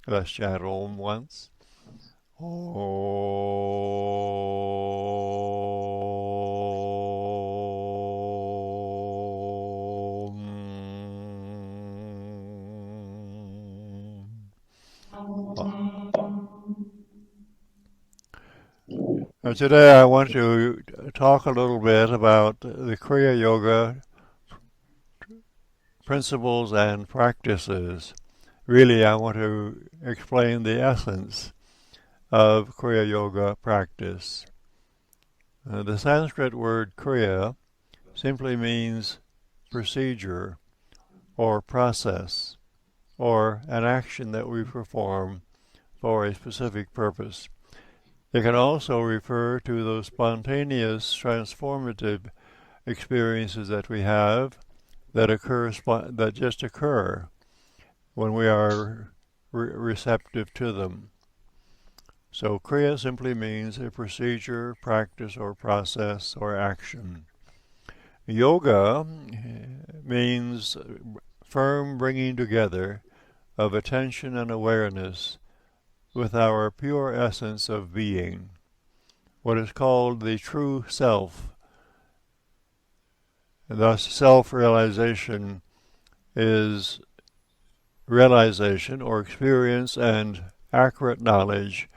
Let's chant Om once. Today I want to talk a little bit about the Kriya Yoga principles and practices. Really, I want to explain the essence of Kriya Yoga practice. The Sanskrit word Kriya simply means procedure or process or an action that we perform for a specific purpose. It can also refer to those spontaneous, transformative experiences that we have that just occur when we are receptive to them. So Kriya simply means a procedure, practice, or process, or action. Yoga means firm bringing together of attention and awareness with our pure essence of being, what is called the true self. Thus, self-realization is realization or experience and accurate knowledge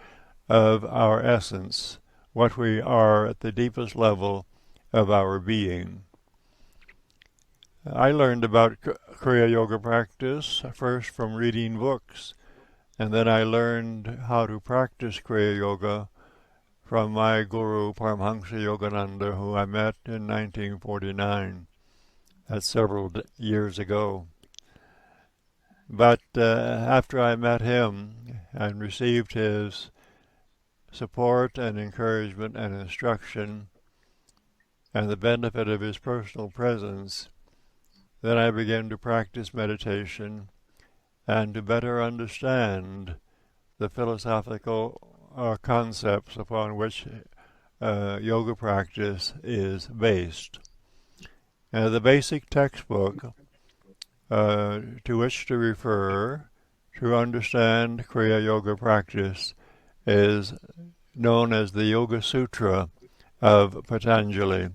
of our essence, what we are at the deepest level of our being. I learned about Kriya Yoga practice first from reading books, and then I learned how to practice Kriya Yoga from my guru Paramahansa Yogananda, who I met in 1949. That's several years ago. But after I met him and received his support and encouragement and instruction and the benefit of his personal presence, then I began to practice meditation and to better understand the philosophical concepts upon which yoga practice is based. The basic textbook to which to refer to understand Kriya Yoga practice is known as the Yoga Sutra of Patanjali.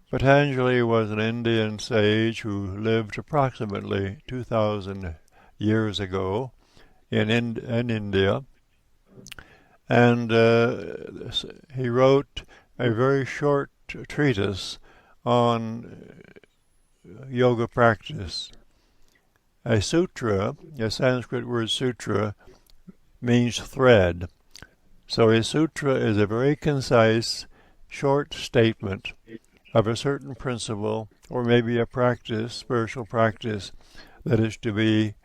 Patanjali was an Indian sage who lived approximately 2,000 years ago in India, and he wrote a very short treatise on yoga practice. A sutra, a Sanskrit word sutra, means thread. So a sutra is a very concise, short statement of a certain principle or maybe a practice, spiritual practice, that is to be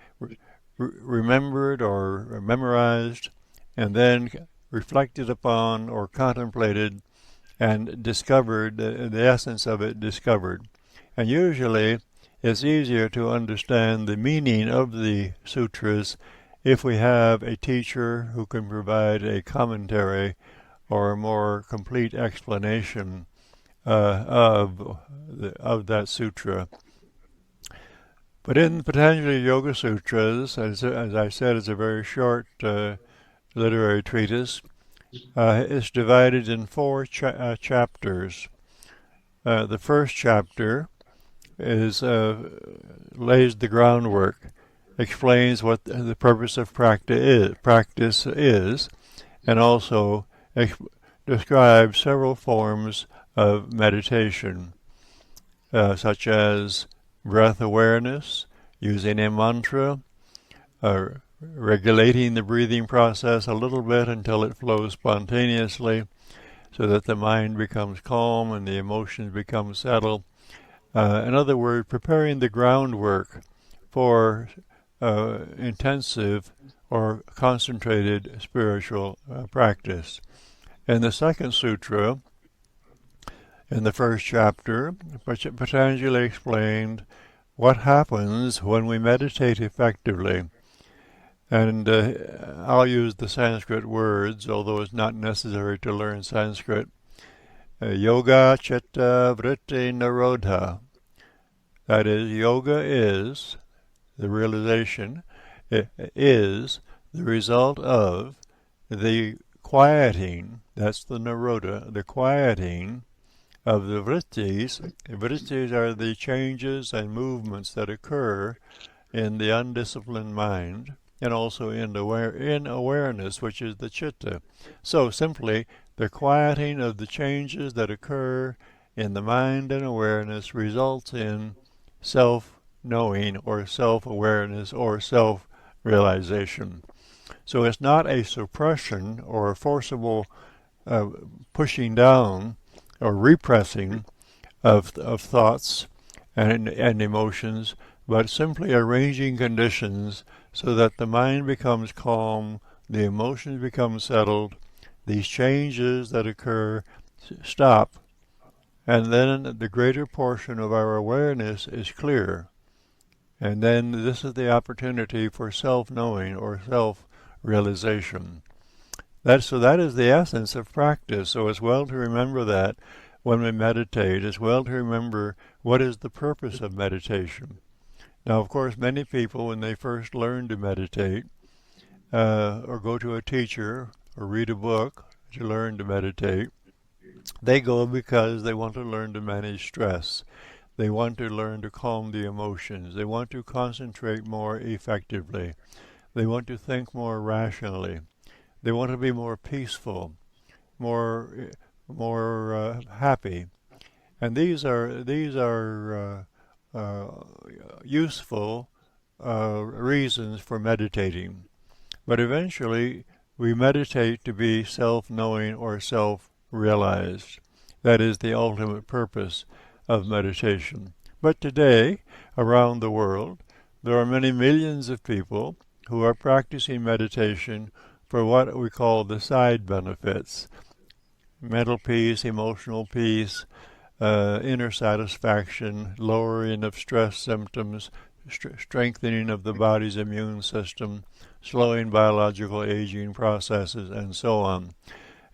remembered or memorized and then reflected upon or contemplated and discovered, the essence of it discovered. And usually it's easier to understand the meaning of the sutras if we have a teacher who can provide a commentary or a more complete explanation of that sutra. But in the Patanjali Yoga Sutras, as I said, it's a very short literary treatise. It's divided in four chapters. The first chapter lays the groundwork, explains what the purpose of practice is, and also describes several forms of meditation, such as breath awareness, using a mantra, regulating the breathing process a little bit until it flows spontaneously so that the mind becomes calm and the emotions become settled. In other words, preparing the groundwork for intensive or concentrated spiritual practice. In the second sutra, in the first chapter, Patanjali explained what happens when we meditate effectively. And I'll use the Sanskrit words, although it's not necessary to learn Sanskrit. Yoga chitta vritti nirodha. That is, yoga is, the realization, is the result of the quieting, that's the Naroda, the quieting of the vrittis. Vrittis are the changes and movements that occur in the undisciplined mind, and also in awareness, which is the chitta. So simply, the quieting of the changes that occur in the mind and awareness results in self-knowing or self-awareness or self-realization. So it's not a suppression or a forcible pushing down or repressing of thoughts and emotions, but simply arranging conditions so that the mind becomes calm, the emotions become settled, these changes that occur stop, and then the greater portion of our awareness is clear. And then this is the opportunity for self-knowing or self-realization. So that is the essence of practice. So it's well to remember that when we meditate. It's well to remember what is the purpose of meditation. Now, of course, many people, when they first learn to meditate, or go to a teacher, or read a book to learn to meditate, they go because they want to learn to manage stress. They want to learn to calm the emotions. They want to concentrate more effectively. They want to think more rationally. They want to be more peaceful, more happy. And these are useful reasons for meditating. But eventually, we meditate to be self-knowing or self-realized. That is the ultimate purpose of meditation. But today, around the world, there are many millions of people who are practicing meditation for what we call the side benefits: mental peace, emotional peace, inner satisfaction, lowering of stress symptoms, strengthening of the body's immune system, slowing biological aging processes, and so on.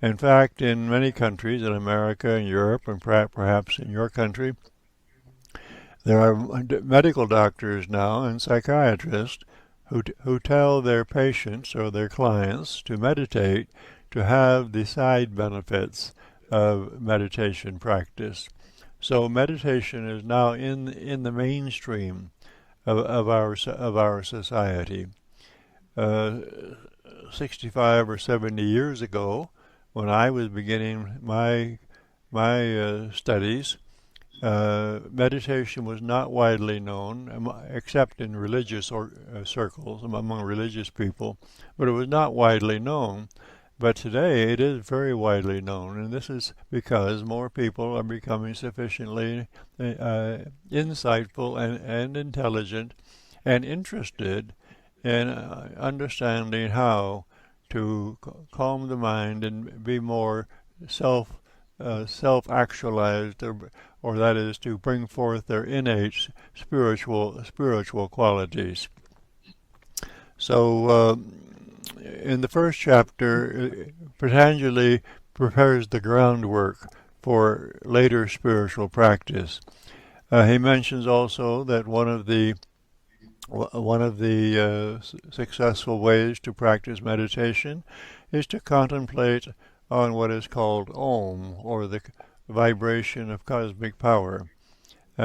In fact, in many countries, in America and Europe, and perhaps in your country, there are medical doctors now and psychiatrists who tell their patients or their clients to meditate to have the side benefits of meditation practice. So meditation is now in the mainstream of our society. 65 or 70 years ago, when I was beginning my studies, meditation was not widely known, except in religious circles, among religious people, but it was not widely known. But today it is very widely known, and this is because more people are becoming sufficiently insightful and intelligent and interested in understanding how to calm the mind and be more self-actualized, or that is to bring forth their innate spiritual qualities. So in the first chapter, Patanjali prepares the groundwork for later spiritual practice. He mentions also that one of the successful ways to practice meditation is to contemplate on what is called Om, or the vibration of cosmic power.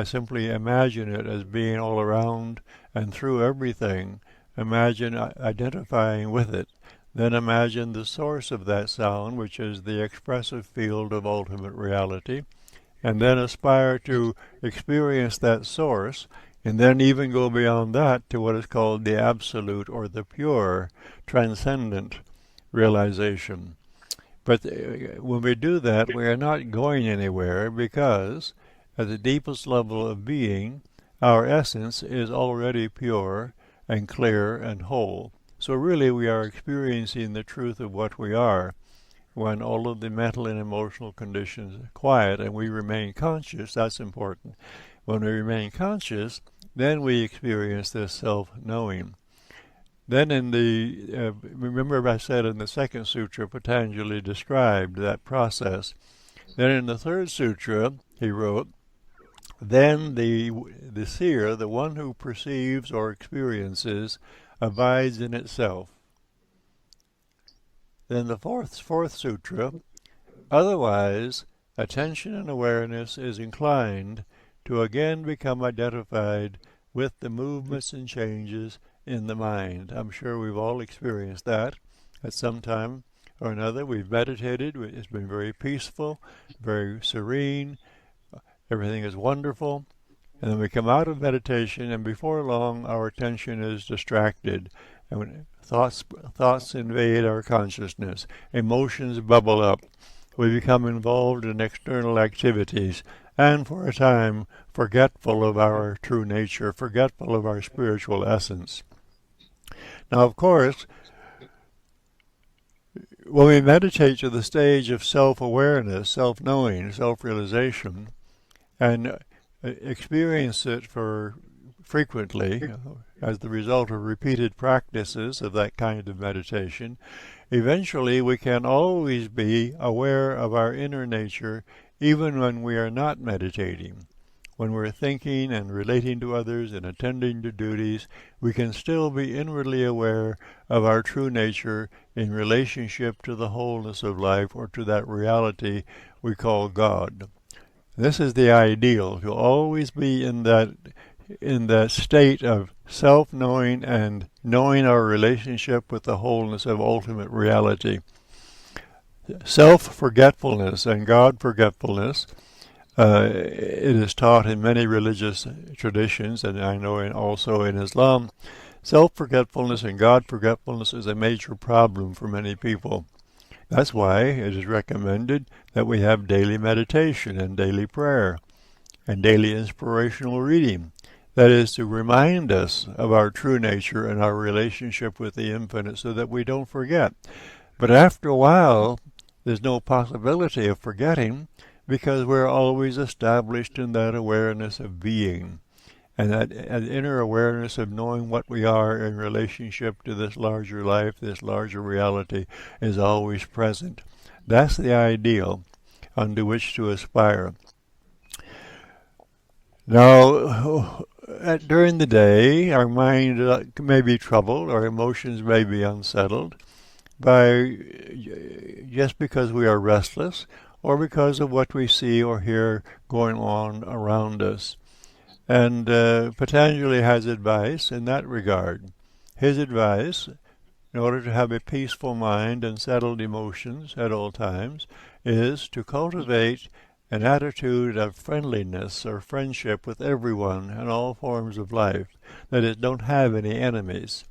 Simply imagine it as being all around and through everything. Imagine identifying with it. Then imagine the source of that sound, which is the expressive field of ultimate reality, and then aspire to experience that source, and then even go beyond that to what is called the absolute or the pure, transcendent realization. But when we do that, we are not going anywhere, because at the deepest level of being, our essence is already pure and clear and whole. So really we are experiencing the truth of what we are when all of the mental and emotional conditions are quiet and we remain conscious. That's important. When we remain conscious, then we experience this self-knowing. Then remember I said in the second sutra, Patanjali described that process. Then in the third sutra, he wrote, then the seer, the one who perceives or experiences, abides in itself. Then the fourth sutra, otherwise, attention and awareness is inclined to again become identified with the movements and changes in the mind. I'm sure we've all experienced that at some time or another. We've meditated, it's been very peaceful, very serene, everything is wonderful, and then we come out of meditation, and before long our attention is distracted, and when thoughts invade our consciousness, emotions bubble up, we become involved in external activities, and for a time forgetful of our true nature, forgetful of our spiritual essence. Now, of course, when we meditate to the stage of self-awareness, self-knowing, self-realization, and experience it frequently as the result of repeated practices of that kind of meditation, eventually we can always be aware of our inner nature even when we are not meditating. When we're thinking and relating to others and attending to duties, we can still be inwardly aware of our true nature in relationship to the wholeness of life, or to that reality we call God. This is the ideal, to always be in that state of self-knowing and knowing our relationship with the wholeness of ultimate reality. Self-forgetfulness and God-forgetfulness, it is taught in many religious traditions, and I know also in Islam. Self-forgetfulness and God-forgetfulness is a major problem for many people. That's why it is recommended that we have daily meditation and daily prayer and daily inspirational reading. That is to remind us of our true nature and our relationship with the infinite so that we don't forget. But after a while, there's no possibility of forgetting because we're always established in that awareness of being. And that inner awareness of knowing what we are in relationship to this larger life, this larger reality, is always present. That's the ideal unto which to aspire. Now, during the day, our mind may be troubled, our emotions may be unsettled, just because we are restless, or because of what we see or hear going on around us. And Patanjali has advice in that regard. His advice, in order to have a peaceful mind and settled emotions at all times, is to cultivate an attitude of friendliness or friendship with everyone and all forms of life. That is, don't have any enemies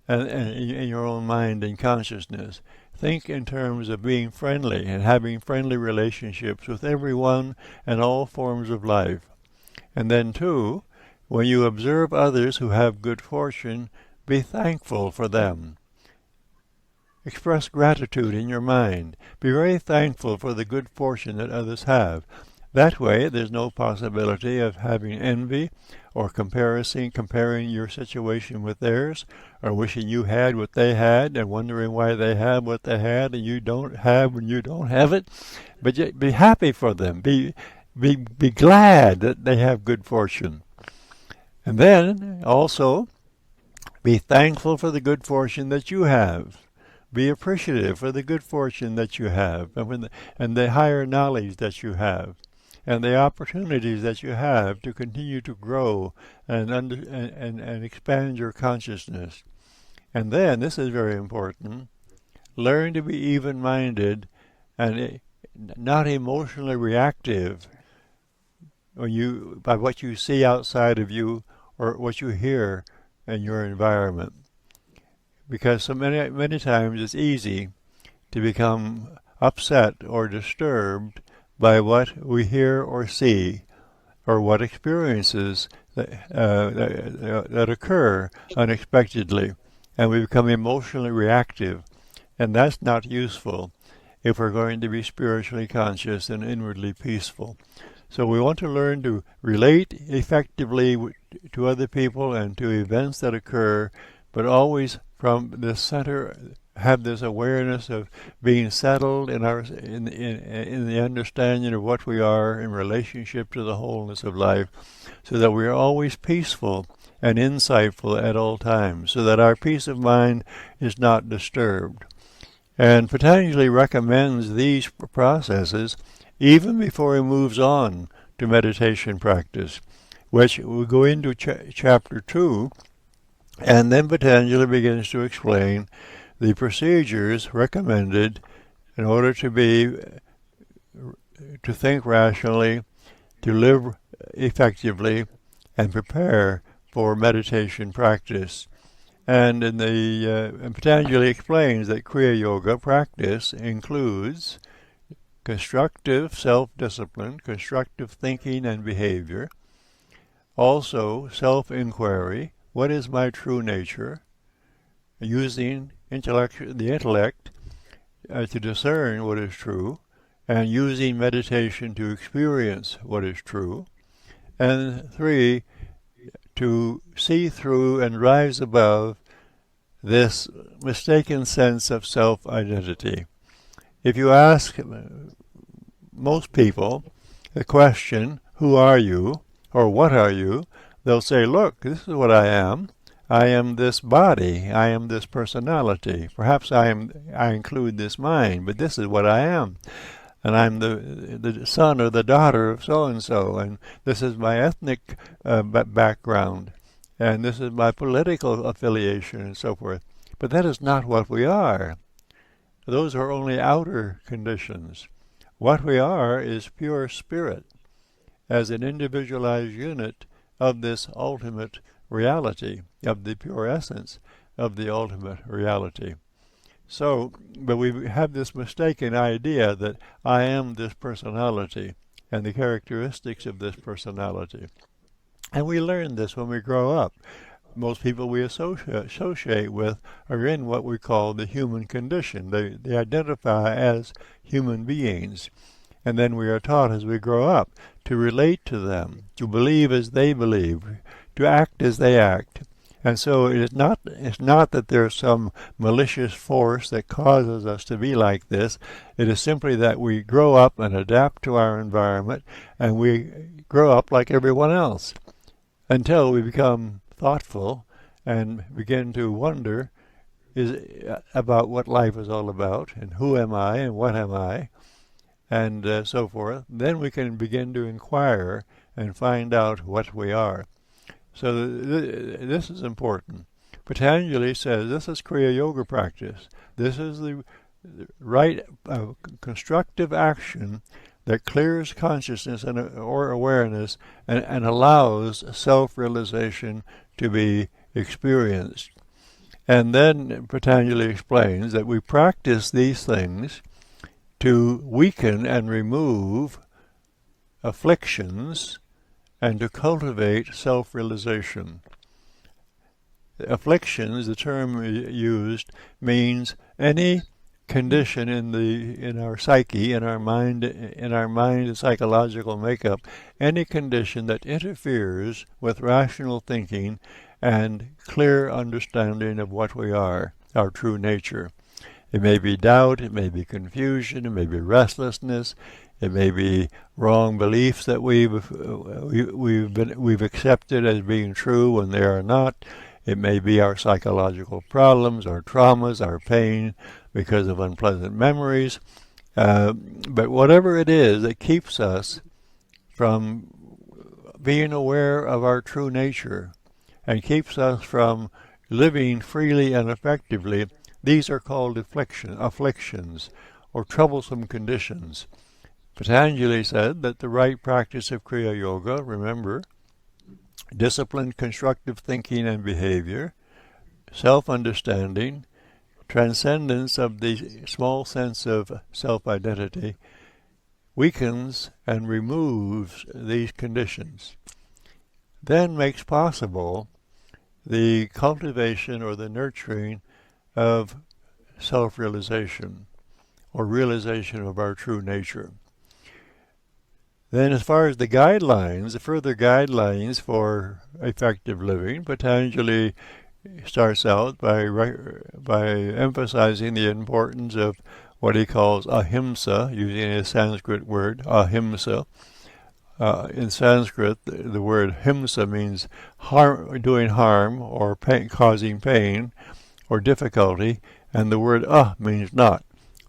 and in your own mind and consciousness. Think in terms of being friendly and having friendly relationships with everyone and all forms of life. And then, too, when you observe others who have good fortune, be thankful for them. Express gratitude in your mind. Be very thankful for the good fortune that others have. That way, there's no possibility of having envy or comparing your situation with theirs, or wishing you had what they had and wondering why they have what they had and you don't have when you don't have it. But be happy for them. Be glad that they have good fortune. And then, also, be thankful for the good fortune that you have. Be appreciative for the good fortune that you have and the higher knowledge that you have and the opportunities that you have to continue to grow and expand your consciousness. And then, this is very important, learn to be even-minded and not emotionally reactive by what you see outside of you or what you hear in your environment. Because so many times it's easy to become upset or disturbed by what we hear or see, or what experiences that occur unexpectedly, and we become emotionally reactive, and that's not useful if we're going to be spiritually conscious and inwardly peaceful. So we want to learn to relate effectively to other people and to events that occur, but always from the center have this awareness of being settled in the understanding of what we are in relationship to the wholeness of life, so that we are always peaceful and insightful at all times, so that our peace of mind is not disturbed. And Patanjali recommends these processes even before he moves on to meditation practice, which we go into chapter 2, and then Patanjali begins to explain the procedures recommended in order to think rationally, to live effectively, and prepare for meditation practice. And Patanjali explains that Kriya Yoga practice includes constructive self-discipline, constructive thinking and behavior, also self-inquiry, what is my true nature, using the intellect to discern what is true, and using meditation to experience what is true, and 3, to see through and rise above this mistaken sense of self-identity. If you ask most people the question, who are you, or what are you, they'll say, look, this is what I am. I am this body. I am this personality. Perhaps I include this mind, but this is what I am. And I'm the son or the daughter of so-and-so, and this is my ethnic background, and this is my political affiliation, and so forth. But that is not what we are. Those are only outer conditions. What we are is pure spirit, as an individualized unit of this ultimate reality, of the pure essence of the ultimate reality. So, but we have this mistaken idea that I am this personality and the characteristics of this personality. And we learn this when we grow up. Most people we associate with are in what we call the human condition. They identify as human beings. And then we are taught as we grow up to relate to them, to believe as they believe, to act as they act. And so it's not that there's some malicious force that causes us to be like this. It is simply that we grow up and adapt to our environment, and we grow up like everyone else until we become thoughtful and begin to wonder about what life is all about, and who am I and what am I, and so forth. Then we can begin to inquire and find out what we are. So this is important. Patanjali says this is Kriya Yoga practice. This is the right constructive action that clears consciousness or awareness and allows self-realization to be experienced. And then Patanjali explains that we practice these things to weaken and remove afflictions and to cultivate self-realization. Afflictions, the term used, means any condition in our psyche, in our mind and psychological makeup, any condition that interferes with rational thinking and clear understanding of what we are, our true nature. It may be doubt, it may be confusion, it may be restlessness, it may be wrong beliefs that we've accepted as being true when they are not. It may be our psychological problems, our traumas, our pain because of unpleasant memories. But whatever it is that keeps us from being aware of our true nature and keeps us from living freely and effectively, these are called afflictions or troublesome conditions. Patanjali said that the right practice of Kriya Yoga, remember, disciplined constructive thinking and behavior, self-understanding, transcendence of the small sense of self-identity, weakens and removes these conditions, then makes possible the cultivation or the nurturing of self-realization or realization of our true nature. Then as far as the further guidelines for effective living, Patanjali starts out by emphasizing the importance of what he calls ahimsa, using a Sanskrit word, ahimsa. In Sanskrit, the word himsa means doing harm or causing pain or difficulty, and the word means not.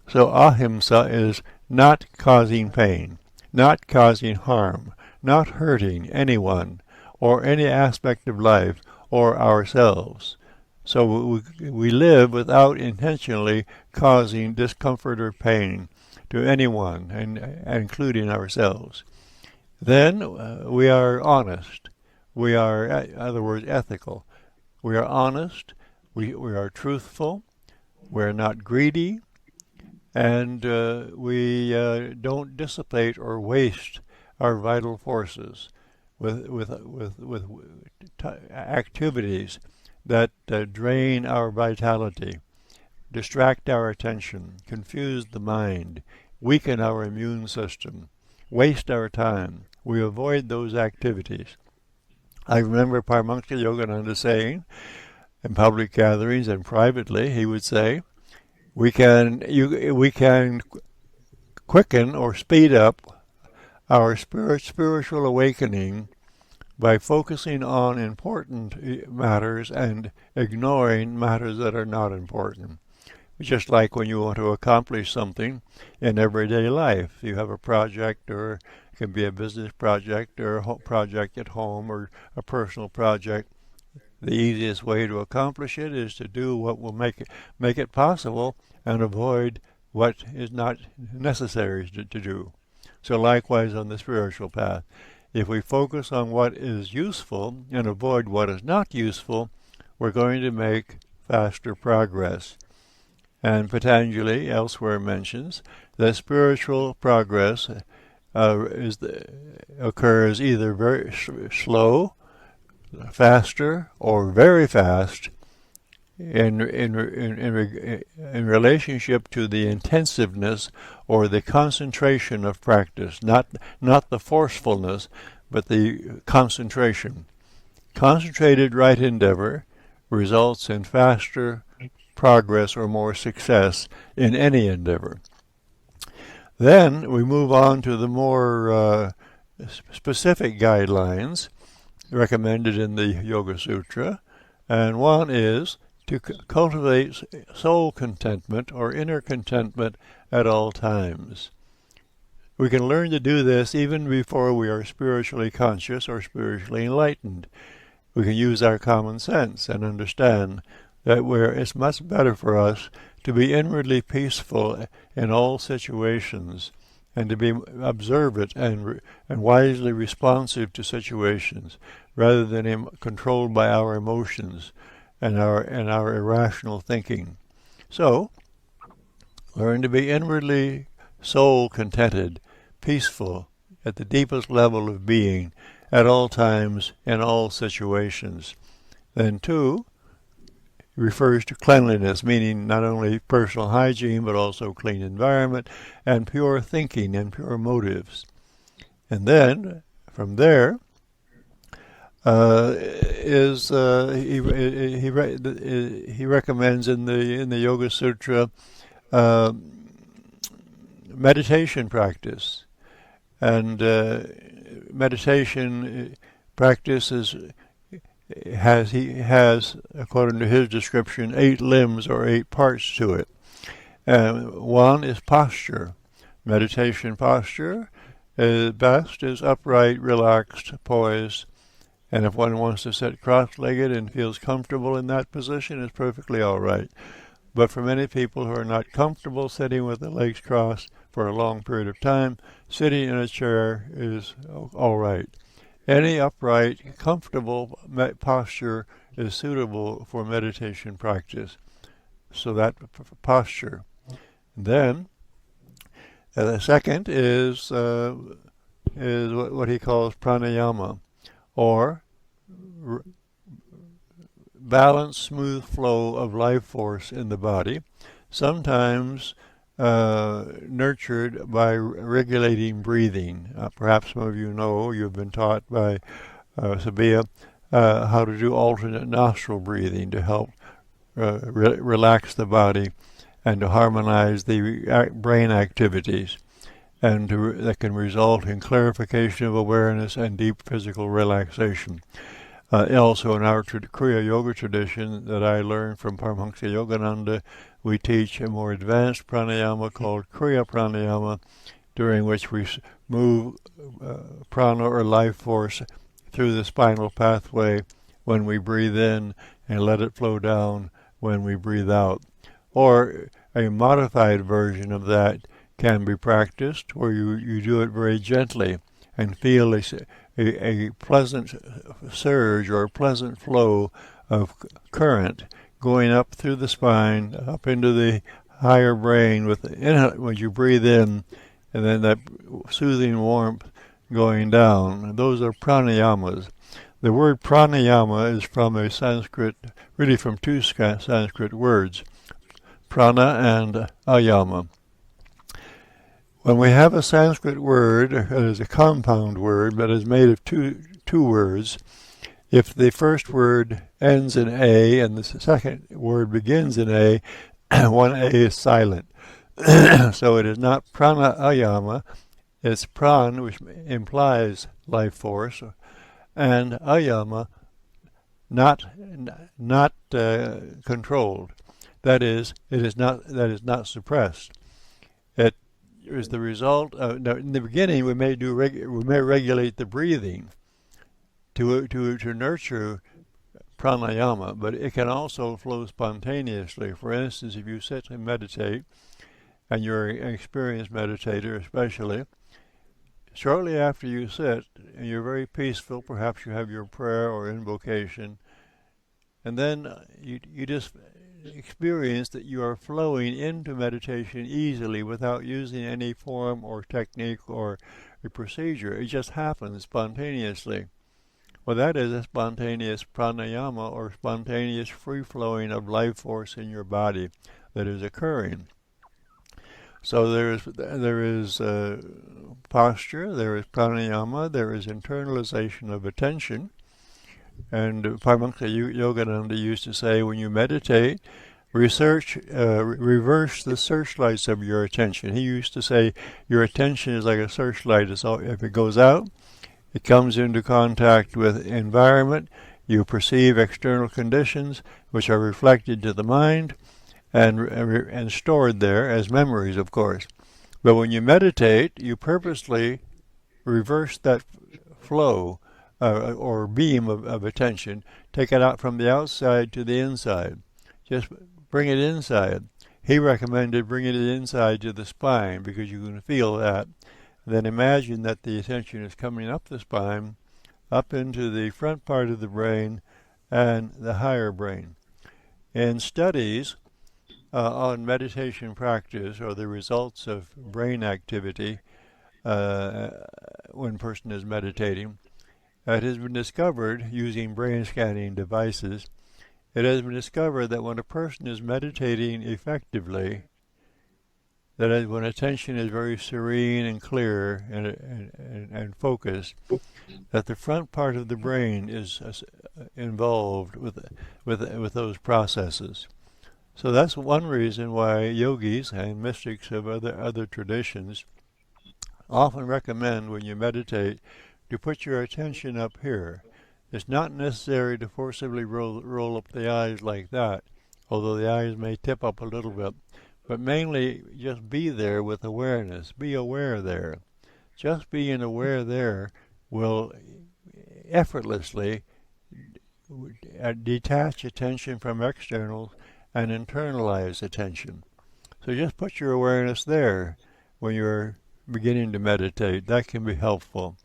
So ahimsa is not causing pain, not causing harm, not hurting anyone or any aspect of life or ourselves. So we live without intentionally causing discomfort or pain to anyone, and including ourselves. Then we are honest. We are, in other words, ethical. We are honest. We are truthful. We're not greedy. And we don't dissipate or waste our vital forces with activities that drain our vitality, distract our attention, confuse the mind, weaken our immune system, waste our time. We avoid those activities. I remember Paramahansa Yogananda saying in public gatherings and privately, he would say, we can quicken or speed up our spiritual awakening by focusing on important matters and ignoring matters that are not important. Just like when you want to accomplish something in everyday life. You have a project, or it can be a business project or a project at home or a personal project. The easiest way to accomplish it is to do what will make it possible and avoid what is not necessary to do. So likewise on the spiritual path. If we focus on what is useful and avoid what is not useful, we're going to make faster progress. And Patanjali elsewhere mentions that spiritual progress occurs either very slow, faster, or very fast in relationship to the intensiveness or the concentration of practice, not the forcefulness, but the concentration. Concentrated right endeavor results in faster progress or more success in any endeavor. Then we move on to the more specific guidelines recommended in the Yoga Sutra, and one is to cultivate soul contentment or inner contentment at all times. We can learn to do this even before we are spiritually conscious or spiritually enlightened. We can use our common sense and understand that it's much better for us to be inwardly peaceful in all situations and to be observant and wisely responsive to situations rather than controlled by our emotions and our irrational thinking. So, learn to be inwardly soul contented, peaceful, at the deepest level of being, at all times, in all situations. Then 2 refers to cleanliness, meaning not only personal hygiene, but also clean environment, and pure thinking and pure motives. And then, from there, he recommends in the Yoga Sutra meditation practice, and meditation practice has, according to his description, 8 limbs or 8 parts to it. One is posture. Meditation posture best is upright, relaxed, poised. And if one wants to sit cross-legged and feels comfortable in that position, it's perfectly all right. But for many people who are not comfortable sitting with the legs crossed for a long period of time, sitting in a chair is all right. Any upright, comfortable posture is suitable for meditation practice. So that posture. Then, the second is what he calls pranayama, or balanced, smooth flow of life force in the body, sometimes nurtured by regulating breathing. Perhaps some of you know, you've been taught by Sabia how to do alternate nostril breathing to help relax the body and to harmonize the brain activities, and that can result in clarification of awareness and deep physical relaxation. Also in our Kriya yoga tradition that I learned from Paramahansa Yogananda, we teach a more advanced pranayama called Kriya pranayama, during which we move prana or life force through the spinal pathway when we breathe in and let it flow down when we breathe out. Or a modified version of that can be practiced where you do it very gently and feel a pleasant surge or a pleasant flow of current going up through the spine, up into the higher brain when you breathe in, and then that soothing warmth going down. Those are pranayamas. The word pranayama is from a Sanskrit, really from two Sanskrit words, prana and ayama. When we have a Sanskrit word, it is a compound word, but is made of two words, if the first word ends in A and the second word begins in A, one A is silent. So it is not pranayama, it's pran, which implies life force, and ayama, not controlled. That is not suppressed. It is the result of, now in the beginning we may regulate the breathing to nurture pranayama, but it can also flow spontaneously. For instance, if you sit and meditate, and you're an experienced meditator especially, shortly after you sit, and you're very peaceful, perhaps you have your prayer or invocation, and then you just experience that you are flowing into meditation easily without using any form or technique or a procedure. It just happens spontaneously. Well, that is a spontaneous pranayama, or spontaneous free-flowing of life force in your body that is occurring. So there is posture, there is pranayama, there is internalization of attention. And Paramahansa Yogananda used to say, when you meditate, reverse the searchlights of your attention. He used to say, your attention is like a searchlight. So if it goes out, it comes into contact with environment, you perceive external conditions which are reflected to the mind and stored there as memories, of course. But when you meditate, you purposely reverse that flow or beam of attention, take it out from the outside to the inside. Just bring it inside. He recommended bringing it inside to the spine because you can feel that. Then imagine that the attention is coming up the spine, up into the front part of the brain and the higher brain. In studies on meditation practice or the results of brain activity when a person is meditating, it has been discovered using brain scanning devices, it has been discovered that when a person is meditating effectively, that is, when attention is very serene and clear and focused, that the front part of the brain is involved with those processes. So that's one reason why yogis and mystics of other traditions often recommend when you meditate to put your attention up here. It's not necessary to forcibly roll up the eyes like that, although the eyes may tip up a little bit. But mainly just be there with awareness. Be aware there. Just being aware there will effortlessly detach attention from externals and internalize attention. So just put your awareness there when you're beginning to meditate. That can be helpful.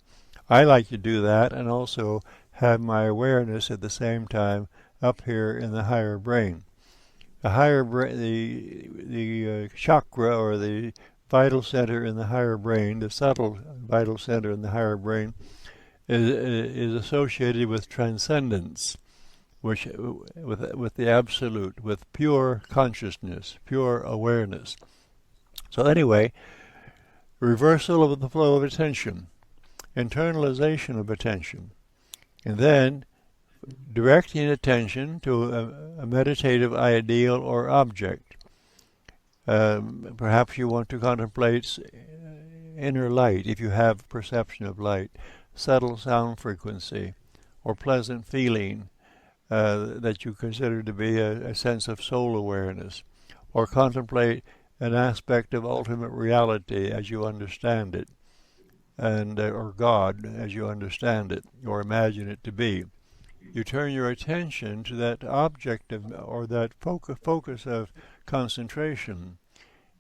I like to do that and also have my awareness at the same time up here in the higher brain. The higher the chakra or the vital center in the higher brain, the subtle vital center in the higher brain, is associated with transcendence, which with the absolute, with pure consciousness, pure awareness. So anyway, reversal of the flow of attention, internalization of attention, and then directing attention to a meditative ideal or object. Perhaps you want to contemplate inner light, if you have perception of light, subtle sound frequency, or pleasant feeling that you consider to be a sense of soul awareness. or contemplate an aspect of ultimate reality as you understand it, and or God as you understand it, or imagine it to be. You turn your attention to that object or that focus of concentration,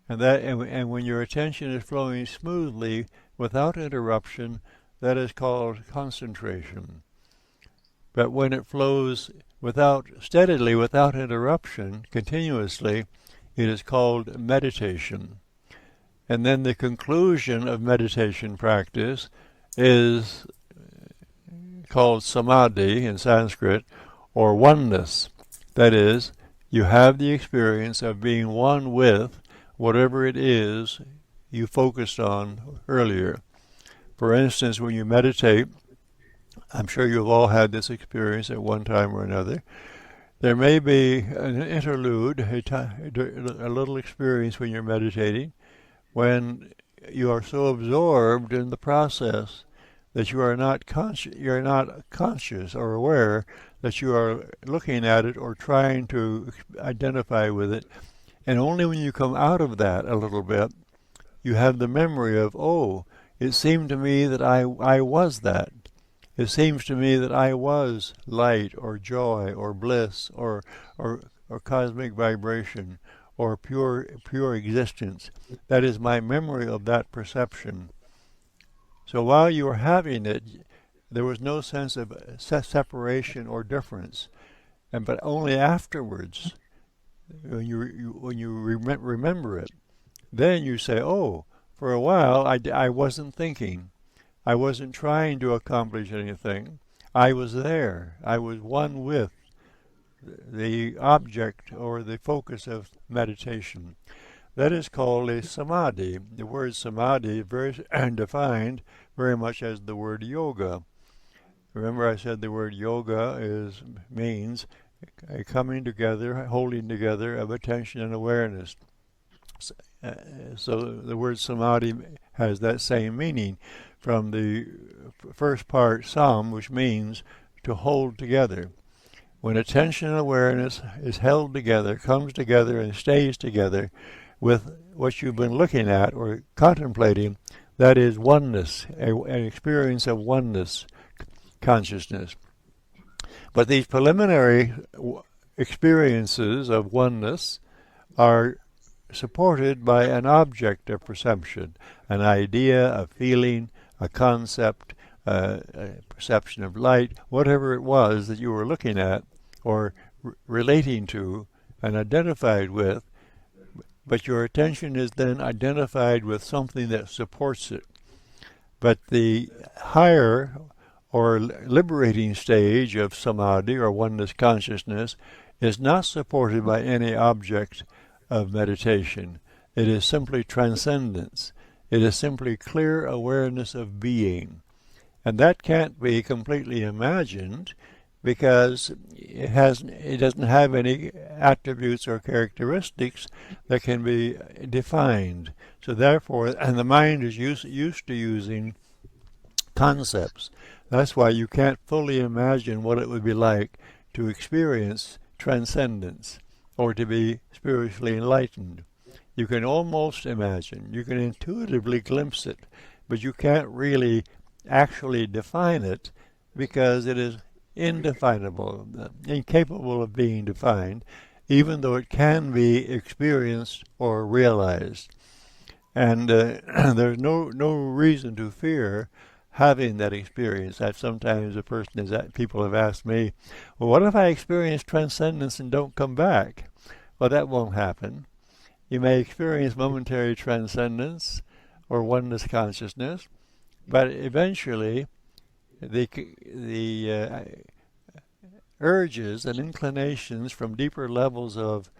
and when your attention is flowing smoothly without interruption, that is called concentration. But when it flows steadily, without interruption, continuously, it is called meditation. And then the conclusion of meditation practice is called samadhi in Sanskrit, or oneness. That is, you have the experience of being one with whatever it is you focused on earlier. For instance, when you meditate, I'm sure you've all had this experience at one time or another. There may be an interlude, a little experience when you're meditating, when you are so absorbed in the process that you're not conscious or aware that you are looking at it or trying to identify with it. And only when you come out of that a little bit, you have the memory of, oh, it seemed to me that I was that. It seems to me that I was light or joy or bliss or cosmic vibration or pure existence. That is my memory of that perception. So while you were having it, there was no sense of separation or difference, but only afterwards, when you remember it, then you say, "Oh, for a while I wasn't thinking, I wasn't trying to accomplish anything. I was there. I was one with the object or the focus of meditation." That is called a samadhi. The word samadhi is very defined very much as the word yoga. Remember I said the word yoga means a coming together, holding together of attention and awareness. So the word samadhi has that same meaning from the first part, sam, which means to hold together. When attention and awareness is held together, comes together and stays together with what you've been looking at or contemplating, that is oneness, an experience of oneness consciousness. But these preliminary experiences of oneness are supported by an object of perception, an idea, a feeling, a concept, a perception of light, whatever it was that you were looking at or relating to and identified with. But your attention is then identified with something that supports it. But the higher or liberating stage of samadhi or oneness consciousness is not supported by any object of meditation. It is simply transcendence. It is simply clear awareness of being. And that can't be completely imagined because it doesn't have any attributes or characteristics that can be defined. So therefore, and the mind is used to using concepts. That's why you can't fully imagine what it would be like to experience transcendence or to be spiritually enlightened. You can almost imagine, you can intuitively glimpse it, but you can't really actually define it because it is indefinable, incapable of being defined, even though it can be experienced or realized. And there's no reason to fear having that experience. That sometimes people have asked me, well, what if I experience transcendence and don't come back? Well, that won't happen. You may experience momentary transcendence or oneness consciousness, but eventually the urges and inclinations from deeper levels of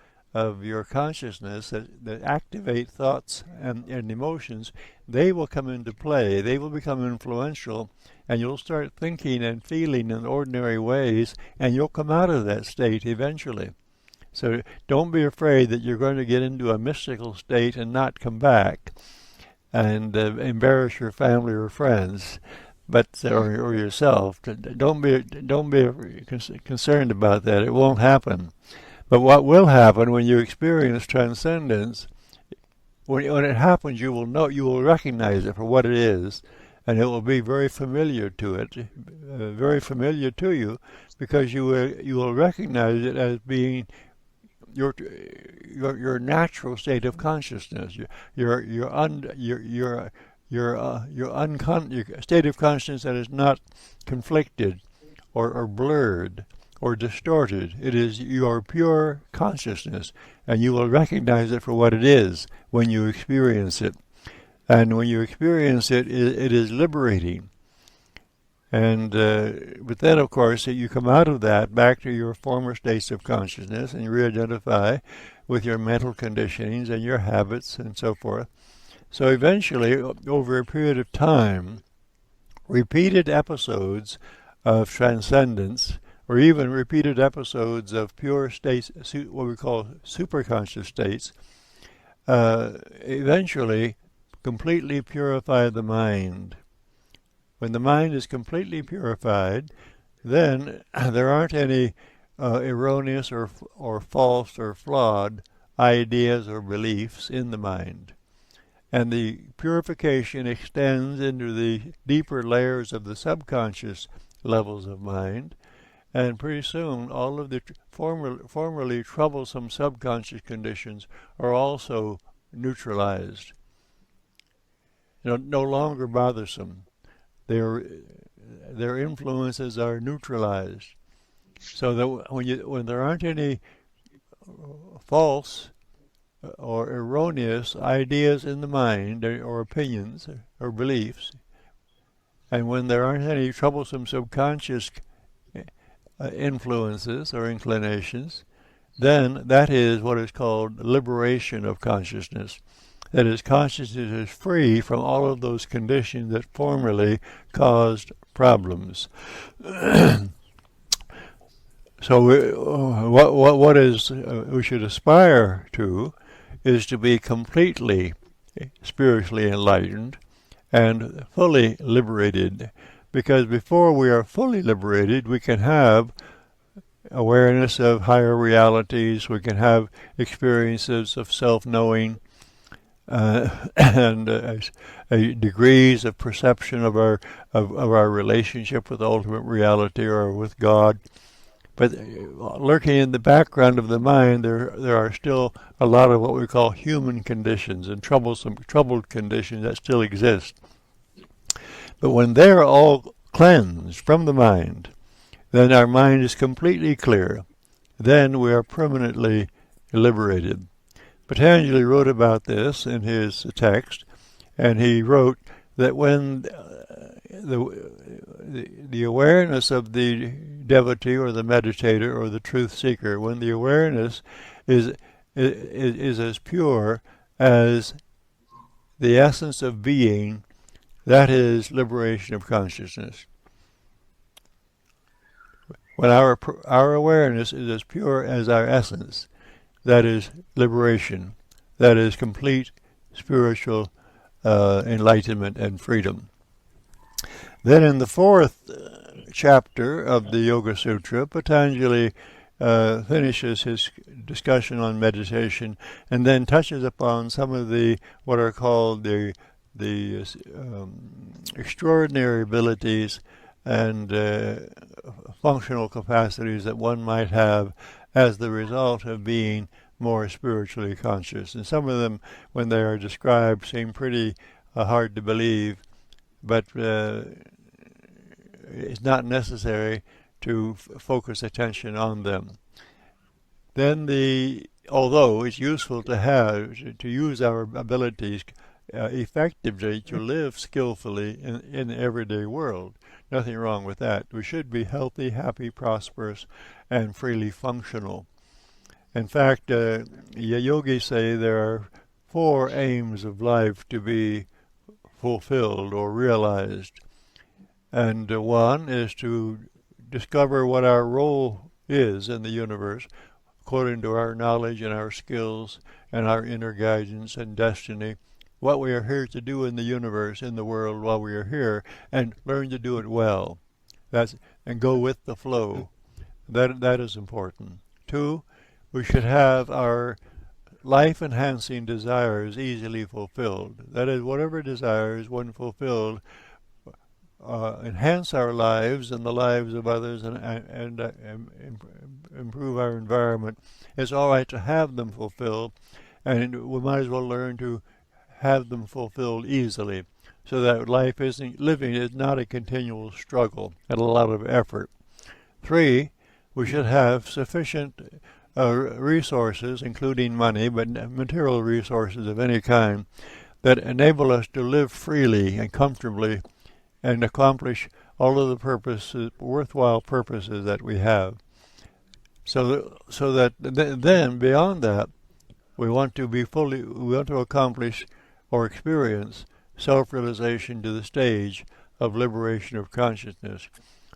your consciousness that activate thoughts and emotions, they will come into play. They will become influential, and you'll start thinking and feeling in ordinary ways, and you'll come out of that state eventually. So don't be afraid that you're going to get into a mystical state and not come back and embarrass your family or friends, or yourself. Don't be concerned about that. It won't happen. But what will happen when you experience transcendence, when it happens, you will recognize it for what it is, and it will be very familiar to you, because you will recognize it as being your natural state of consciousness, your state of consciousness that is not conflicted or blurred or distorted. It is your pure consciousness, and you will recognize it for what it is when you experience it. And when you experience it, it is liberating. And but then, of course, you come out of that back to your former states of consciousness, and you re-identify with your mental conditionings and your habits and so forth. So eventually, over a period of time, repeated episodes of transcendence, or even repeated episodes of pure states, what we call superconscious states, eventually completely purify the mind. When the mind is completely purified, then there aren't any erroneous or false or flawed ideas or beliefs in the mind. And the purification extends into the deeper layers of the subconscious levels of mind, and pretty soon all of the formerly troublesome subconscious conditions are also neutralized. No longer bothersome. Their influences are neutralized, so that when there aren't any false or erroneous ideas in the mind, or opinions or beliefs, and when there aren't any troublesome subconscious influences or inclinations, then that is what is called liberation of consciousness. That is, consciousness is free from all of those conditions that formerly caused problems. So what is we should aspire to is to be completely spiritually enlightened and fully liberated, because before we are fully liberated, we can have awareness of higher realities, we can have experiences of self-knowing, and degrees of perception of our relationship with ultimate reality or with God. But lurking in the background of the mind, there are still a lot of what we call human conditions and troubled conditions that still exist. But when they're all cleansed from the mind, then our mind is completely clear. Then we are permanently liberated. Patanjali wrote about this in his text, and he wrote that when the awareness of the devotee or the meditator or the truth seeker, when the awareness is as pure as the essence of being, that is liberation of consciousness. When our awareness is as pure as our essence, that is liberation. That is complete spiritual enlightenment and freedom. Then in the fourth chapter of the Yoga Sutra, Patanjali finishes his discussion on meditation and then touches upon some of the what are called the extraordinary abilities and functional capacities that one might have as the result of being more spiritually conscious. And some of them, when they are described, seem pretty hard to believe, but it's not necessary to focus attention on them. Then although it's useful to use our abilities effectively to live skillfully in the everyday world. Nothing wrong with that. We should be healthy, happy, prosperous, and freely functional. In fact, yogis say there are 4 aims of life to be fulfilled or realized. And one is to discover what our role is in the universe according to our knowledge and our skills and our inner guidance and destiny, what we are here to do in the universe, in the world while we are here, and learn to do it well. And go with the flow. That is important. 2, we should have our life-enhancing desires easily fulfilled. That is, whatever desires, when fulfilled, enhance our lives and the lives of others and improve our environment. It's all right to have them fulfilled, and we might as well learn to have them fulfilled easily, so that living is not a continual struggle and a lot of effort. 3, we should have sufficient resources, including money, but material resources of any kind, that enable us to live freely and comfortably and accomplish all of the worthwhile purposes that we have. So that then beyond that, we want to accomplish or experience self-realization to the stage of liberation of consciousness.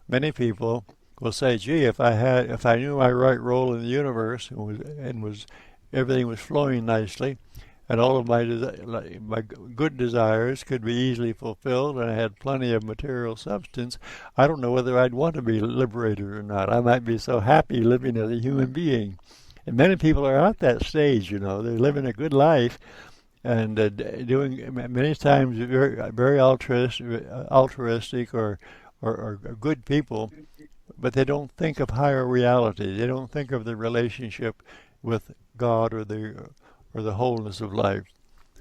Many people will say, "Gee, if I knew my right role in the universe and everything was flowing nicely, and all of my good desires could be easily fulfilled, and I had plenty of material substance, I don't know whether I'd want to be liberated or not. I might be so happy living as a human being." And many people are at that stage, they're living a good life and doing many times very altruistic or good people, but they don't think of higher reality. They don't think of the relationship with God or the wholeness of life.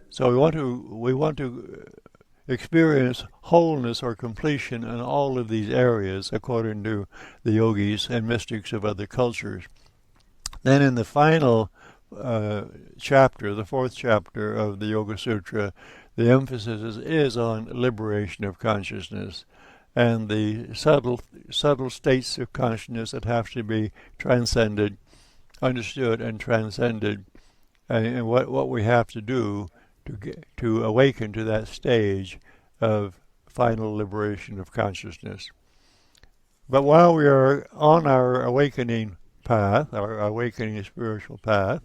So we want to experience wholeness or completion in all of these areas, according to the yogis and mystics of other cultures. Then in the final chapter, the 4th chapter of the Yoga Sutra, the emphasis is on liberation of consciousness and the subtle states of consciousness that have to be transcended, understood, and transcended, and what we have to do to awaken to that stage of final liberation of consciousness. But while we are on our awakening path, our awakening spiritual path,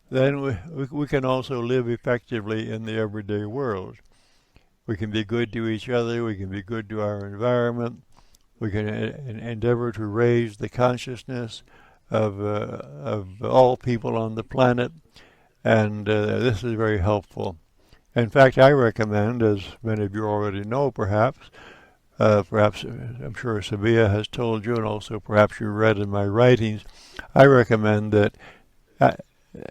then we can also live effectively in the everyday world. We can be good to each other, we can be good to our environment, we can endeavor to raise the consciousness of all people on the planet, and this is very helpful. In fact, I recommend, as many of you already know perhaps I'm sure Sabia has told you, and also perhaps you read in my writings, I recommend that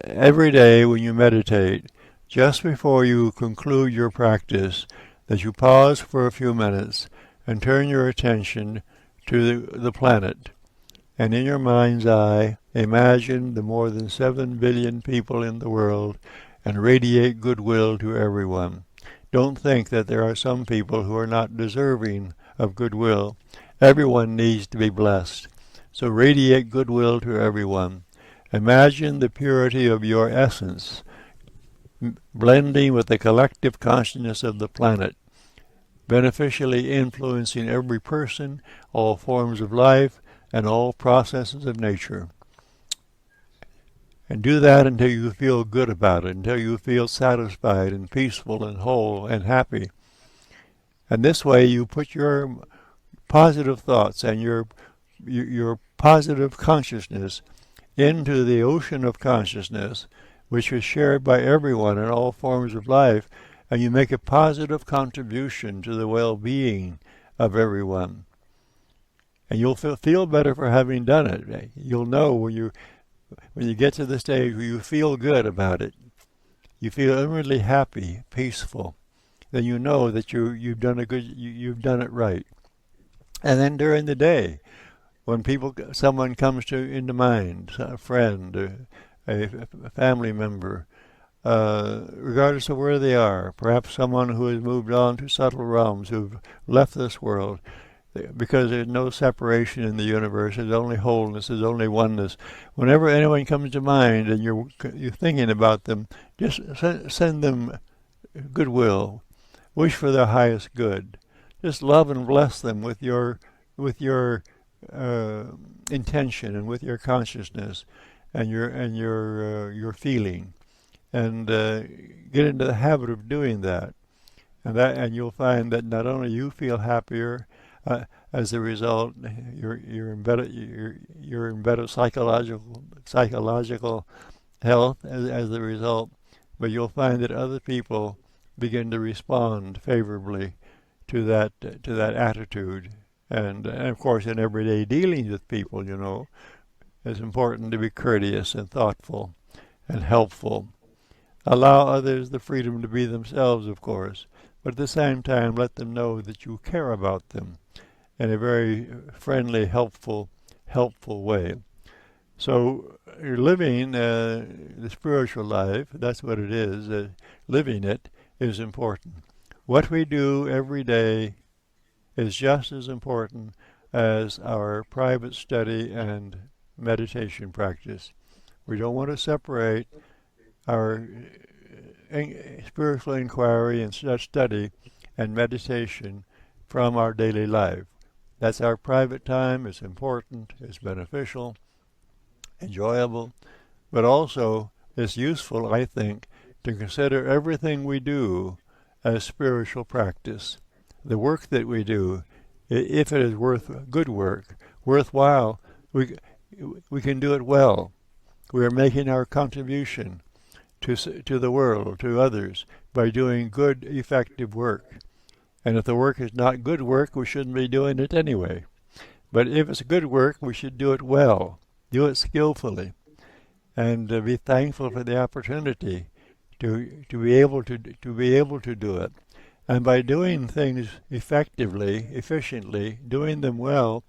every day when you meditate, just before you conclude your practice, that you pause for a few minutes and turn your attention to the planet. And in your mind's eye, imagine the more than 7 billion people in the world and radiate goodwill to everyone. Don't think that there are some people who are not deserving of goodwill. Everyone needs to be blessed. So radiate goodwill to everyone. Imagine the purity of your essence blending with the collective consciousness of the planet, beneficially influencing every person, all forms of life, and all processes of nature. And do that until you feel good about it, until you feel satisfied and peaceful and whole and happy. And this way you put your positive thoughts and your positive consciousness into the ocean of consciousness, which is shared by everyone in all forms of life, and you make a positive contribution to the well-being of everyone. And you'll feel better for having done it. You'll know when you get to the stage where you feel good about it, you feel inwardly happy, peaceful, then you know that you've done it right. And then during the day, when someone comes into mind, a friend, a family member, regardless of where they are, perhaps someone who has moved on to subtle realms, who've left this world, because there's no separation in the universe, there's only wholeness, there's only oneness. Whenever anyone comes to mind and you're thinking about them, just send them goodwill. Wish for their highest good. Just love and bless them with your intention and with your consciousness and your feeling, and get into the habit of doing that. And you'll find that not only you feel happier, As a result, you're in better psychological health as a result. But you'll find that other people begin to respond favorably to that attitude. And of course, in everyday dealings with people, it's important to be courteous and thoughtful and helpful. Allow others the freedom to be themselves, of course, but at the same time let them know that you care about them in a very friendly, helpful way. So you're living the spiritual life, that's what it is. Living it is important. What we do every day is just as important as our private study and meditation practice. We don't want to separate our spiritual inquiry and study and meditation from our daily life. That's our private time. It's important, it's beneficial, enjoyable, but also it's useful, I think, to consider everything we do as spiritual practice. The work that we do, if it is good work, worthwhile, we can do it well. We are making our contribution to the world, to others, by doing good, effective work. And if the work is not good work, we shouldn't be doing it anyway. But if it's good work, we should do it well, do it skillfully, and be thankful for the opportunity to be able to do it. And by doing things effectively, efficiently, doing them well,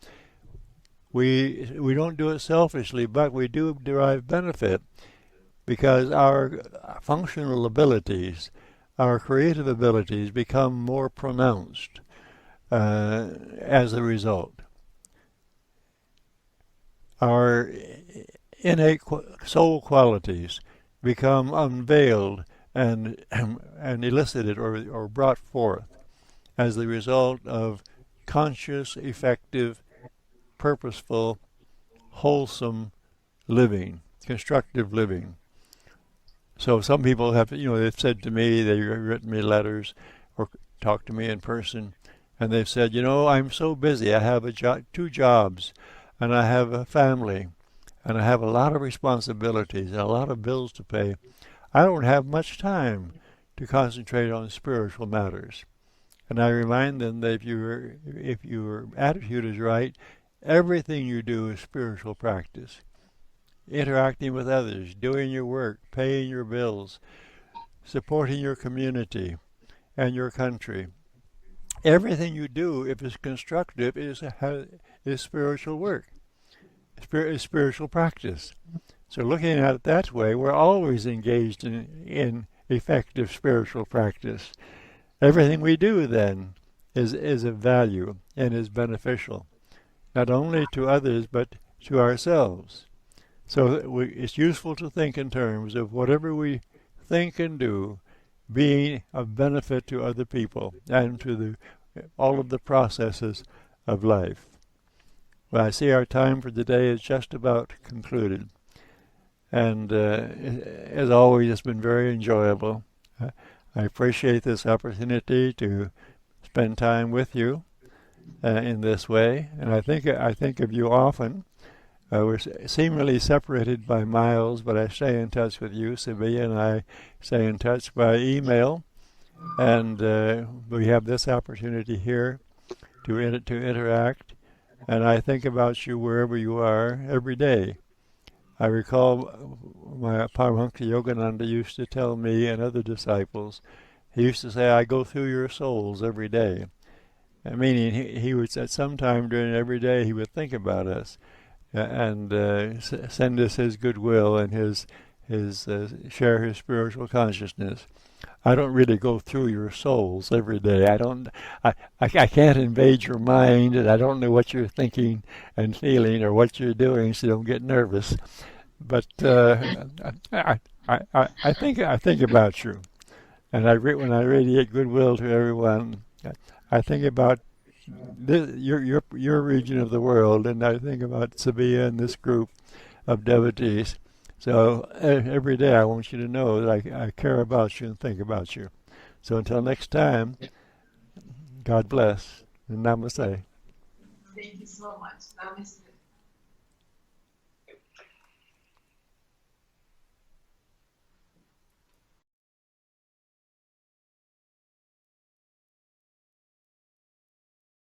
we don't do it selfishly, but we do derive benefit because our functional abilities, our creative abilities become more pronounced as a result. Our innate soul qualities become unveiled and elicited or brought forth as the result of conscious, effective, purposeful, wholesome living, constructive living. So some people have, they've said to me, they've written me letters or talked to me in person, and they've said, I'm so busy. I have 2 jobs, and I have a family, and I have a lot of responsibilities and a lot of bills to pay. I don't have much time to concentrate on spiritual matters. And I remind them that if your attitude is right, everything you do is spiritual practice. Interacting with others, doing your work, paying your bills, supporting your community and your country. Everything you do, if it's constructive, is spiritual work. Is spiritual practice. So looking at it that way, we're always engaged in effective spiritual practice. Everything we do then is of value and is beneficial, not only to others but to ourselves. So it's useful to think in terms of whatever we think and do being of benefit to other people and to all of the processes of life. Well, I see our time for today is just about concluded. And as always, it's been very enjoyable. I appreciate this opportunity to spend time with you in this way. And I think of you often. We're seemingly separated by miles, but I stay in touch with you. Sevilla and I stay in touch by email, and we have this opportunity here to interact. And I think about you wherever you are every day. I recall my Paramahansa Yogananda used to tell me and other disciples, he used to say, I go through your souls every day. Meaning he would, at some time during every day, he would think about us and send us his goodwill and his share his spiritual consciousness. I don't really go through your souls every day. I can't invade your mind, and I don't know what you're thinking and feeling or what you're doing, so don't get nervous. But I think about you, and when I radiate goodwill to everyone, I think about your region of the world, and I think about Sevilla and this group of devotees. So every day I want you to know that I care about you and think about you. So until next time, God bless and namaste. you so much. That was